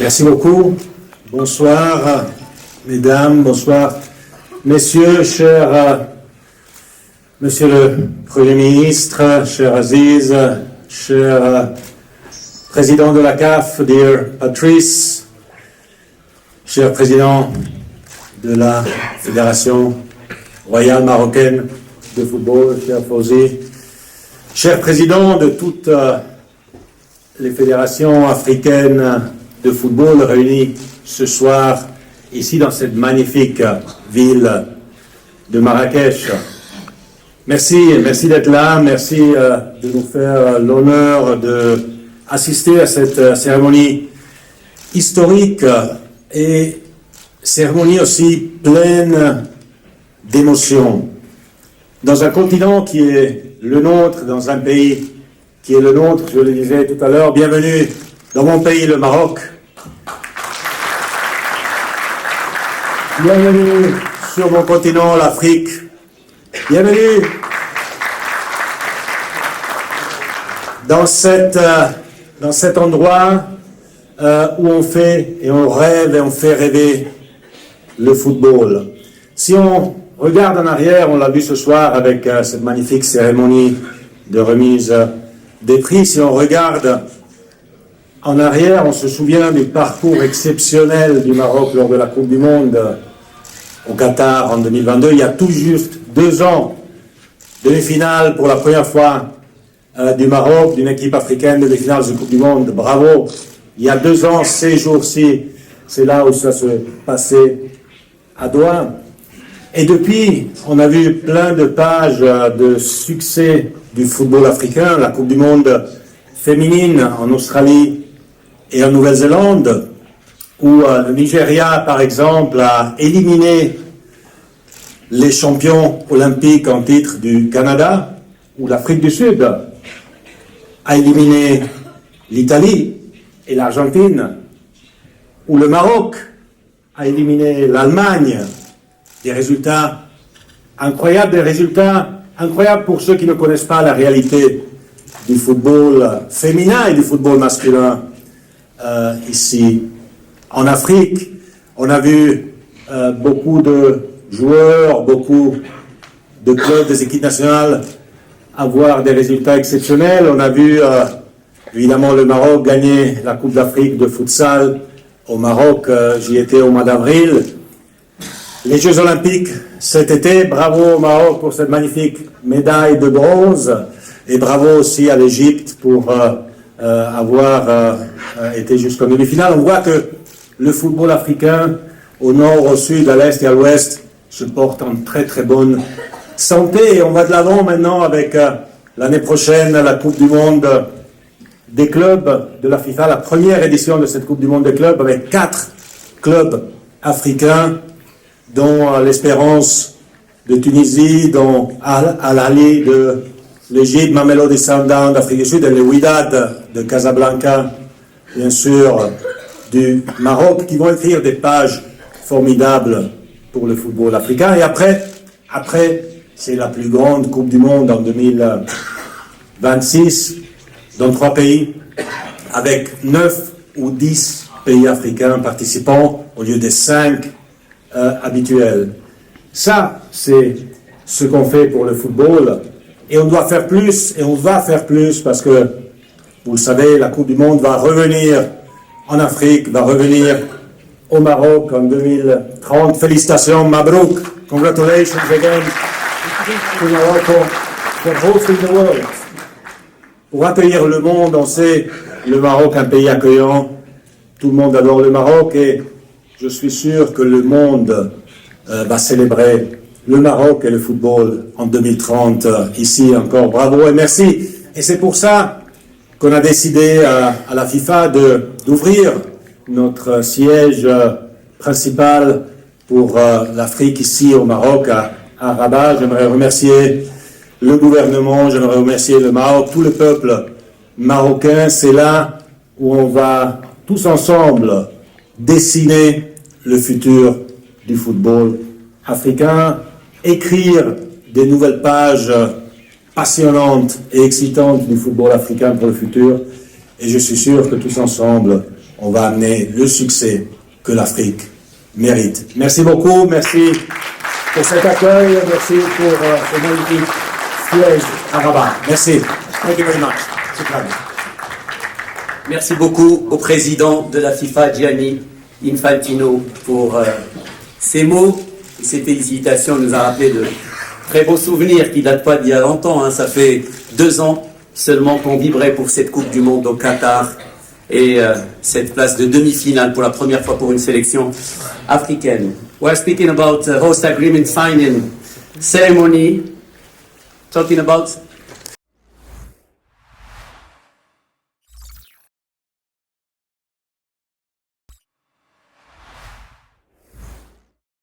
Merci beaucoup. Bonsoir, mesdames, bonsoir, messieurs, cher monsieur le Premier ministre, cher Aziz, cher président de la CAF, dear Patrice, cher président de la Fédération royale marocaine de football, cher Fawzi, cher président de toutes les fédérations africaines de football réunies ce soir ici dans cette magnifique ville de Marrakech. Merci d'être là, merci de nous faire l'honneur d'assister à cette cérémonie historique et cérémonie aussi pleine d'émotions. Dans un continent qui est le nôtre, dans un pays qui est le nôtre, je le disais tout à l'heure, bienvenue dans mon pays, le Maroc. Bienvenue sur mon continent, l'Afrique. Bienvenue dans cet endroit où on fait et on rêve et on fait rêver le football. Si on regarde en arrière, on l'a vu ce soir avec cette magnifique cérémonie de remise des prix, si on regarde en arrière, on se souvient du parcours exceptionnel du Maroc lors de la Coupe du Monde au Qatar en 2022. Il y a tout juste 2 ans, demi-finale pour la première fois du Maroc, d'une équipe africaine, demi-finale de Coupe du Monde. Bravo! Il y a 2 ans, ces jours-ci, c'est là où ça se passait à Doha. Et depuis, on a vu plein de pages de succès du football africain, la Coupe du Monde féminine en Australie et en Nouvelle-Zélande, où le Nigeria, par exemple, a éliminé les champions olympiques en titre du Canada, où l'Afrique du Sud a éliminé l'Italie et l'Argentine, où le Maroc a éliminé l'Allemagne. Des résultats incroyables, pour ceux qui ne connaissent pas la réalité du football féminin et du football masculin ici en Afrique. On a vu beaucoup de joueurs, beaucoup de clubs, des équipes nationales avoir des résultats exceptionnels. On a vu évidemment le Maroc gagner la Coupe d'Afrique de futsal au Maroc, j'y étais au mois d'avril. Les Jeux Olympiques cet été, bravo au Maroc pour cette magnifique médaille de bronze et bravo aussi à l'Égypte pour avoir été jusqu'en demi-finale. On voit que le football africain, au nord, au sud, à l'est et à l'ouest, se porte en très très bonne santé. Et on va de l'avant maintenant avec l'année prochaine la Coupe du Monde des clubs de la FIFA, la première édition de cette Coupe du Monde des clubs avec 4 clubs africains, dont l'Espérance de Tunisie, dont Al-Ahly de l'Égypte, Mamelodi Sundowns d'Afrique du Sud et le Wydad de Casablanca, bien sûr, du Maroc, qui vont écrire des pages formidables pour le football africain. Et après c'est la plus grande Coupe du Monde en 2026, dans 3 pays, avec 9 ou 10 pays africains participants au lieu des 5 habituels. Ça, c'est ce qu'on fait pour le football. Et on doit faire plus, et on va faire plus, parce que, vous le savez, la Coupe du Monde va revenir en Afrique, va revenir au Maroc en 2030. Félicitations, Mabrouk. Congratulations again to Morocco for hosting the world. Pour accueillir le monde, on sait, le Maroc, un pays accueillant. Tout le monde adore le Maroc et je suis sûr que le monde va célébrer le Maroc et le football en 2030. Ici encore, bravo et merci. Et c'est pour ça qu'on a décidé à la FIFA d'ouvrir notre siège principal pour l'Afrique ici au Maroc, à Rabat. J'aimerais remercier le gouvernement, j'aimerais remercier le Maroc, tout le peuple marocain. C'est là où on va tous ensemble dessiner le futur du football africain, écrire des nouvelles pages passionnantes et excitantes du football africain pour le futur. Et je suis sûr que tous ensemble, on va amener le succès que l'Afrique mérite. Merci beaucoup, merci pour cet accueil, merci pour ce magnifique siège à Rabat. Merci. Thank you very much. Merci beaucoup au président de la FIFA, Gianni Infantino, pour ces mots, ces félicitations. Il nous a rappelé de très beaux souvenirs qui ne datent pas d'il y a longtemps. Hein. Ça fait 2 ans seulement qu'on vibrait pour cette Coupe du Monde au Qatar et cette place de demi-finale pour la première fois pour une sélection africaine. We're speaking about host agreement signing ceremony, talking about